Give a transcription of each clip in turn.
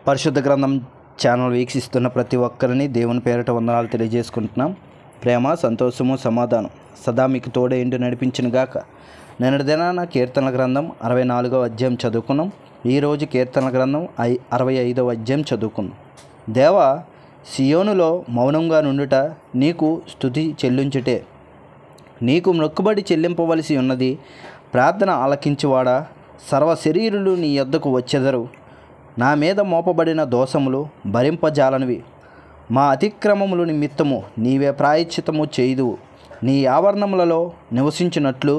పరిశుద్ధ గ్రంథం ఛానల్ వీక్షిస్తున్న ప్రతి ఒక్కరిని దేవుని పేరిట వందనాలు తెలియజేసుకుంటున్నాం. ప్రేమ, సంతోషము, సమాధానం సదా మీకు తోడే ఇంటి నడిపించిన గాక. నిన్నటి దినాన కీర్తనల గ్రంథం 64వ అధ్యాయం చదువుకున్నాం. ఈరోజు కీర్తనల గ్రంథం 65వ అధ్యాయం చదువుకున్నాం. దేవా, సియోనులో మౌనంగా నుండుట నీకు స్తుతి చెల్లించుటే. నీకు మొక్కుబడి చెల్లింపవలసి ఉన్నది. ప్రార్థన ఆలకించువాడా, సర్వ శరీరులు నీ యొద్దకు వచ్చెదరు. నా మీద మోపబడిన దోషములు భరింపజాలనివి. మా అతిక్రమములు నిమిత్తము నీవే ప్రాయశ్చిత్తము చేయుదువు. నీ ఆవరణములలో నివసించినట్లు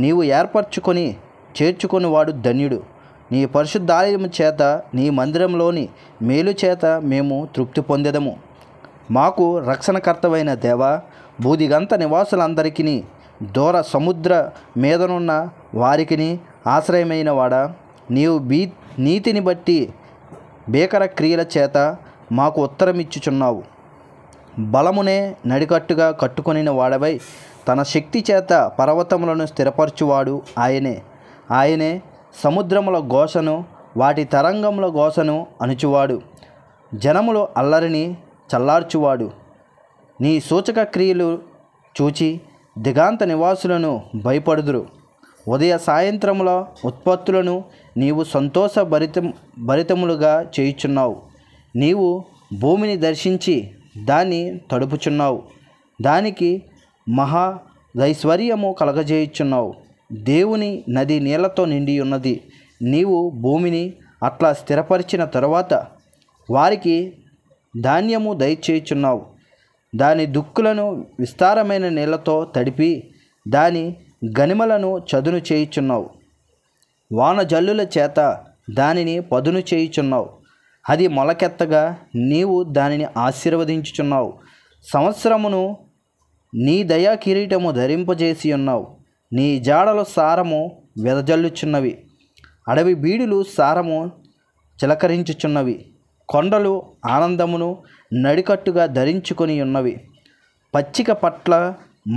నీవు ఏర్పరచుకొని చేర్చుకొని వాడు ధన్యుడు. నీ పరిశుద్ధాలయము చేత, నీ మందిరంలోని మేలు చేత మేము తృప్తి పొందెదము. మాకు రక్షణకర్తవైన దేవా, భూదిగంత నివాసులందరికీ, దూర సముద్ర మీదనున్న వారికి ఆశ్రయమైన వాడా, నీవు నీతిని బట్టి భీకర క్రియల చేత మాకు ఉత్తరమిచ్చుచున్నావు. బలమునే నడికట్టుగా కట్టుకొనిన వాడవై తన శక్తి చేత పర్వతములను స్థిరపరచువాడు ఆయనే సముద్రముల ఘోషను, వాటి తరంగముల ఘోషను అణుచువాడు. జనముల అల్లరిని చల్లార్చువాడు. నీ సూచక క్రియలు చూచి దిగాంత నివాసులను భయపడుదురు. ఉదయ సాయంత్రముల ఉత్పత్తులను నీవు భరితములుగా చేయుచున్నావు. నీవు భూమిని దర్శించి దాన్ని తడుపుచున్నావు. దానికి మహాదైశ్వర్యము కలగజేయుచున్నావు. దేవుని నది నీళ్లతో నిండి ఉన్నది. నీవు భూమిని అట్లా స్థిరపరిచిన తరువాత వారికి ధాన్యము దయచేయుచున్నావు. దాని దుక్కులను విస్తారమైన నీళ్లతో తడిపి దాని గనిమలను చదును చేయుచున్నావు. వాన జల్లుల చేత దానిని పదును చేయుచున్నావు. అది మొలకెత్తగా నీవు దానిని ఆశీర్వదించుచున్నావు. సంవత్సరమును నీ దయా కిరీటము ధరింపజేసి ఉన్నావు. నీ జాడల సారము వెదజల్లుచున్నవి. అడవి బీడులు సారము చిలకరించుచున్నవి. కొండలు ఆనందమును నడికట్టుగా ధరించుకొని ఉన్నవి. పచ్చిక పట్ల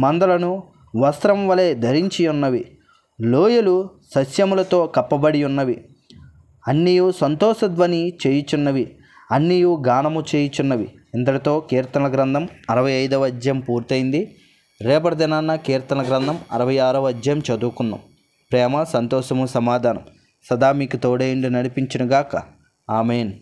మందలను వస్త్రం వలె ధరించి ఉన్నవి. లోయలు సస్యములతో కప్పబడి ఉన్నవి. అన్నీయు సంతోషధ్వని చేయుచున్నవి. అన్నీయు గానము చేయుచున్నవి. ఇంతటితో కీర్తనల గ్రంథం 65వ అధ్యాయం పూర్తయింది. రేపటి దినాన కీర్తన గ్రంథం 66వ అధ్యాయం చదువుకున్నాం. ప్రేమ, సంతోషము, సమాధానం సదా మీకు తోడేండి నడిపించునుగాక. ఆమేన్.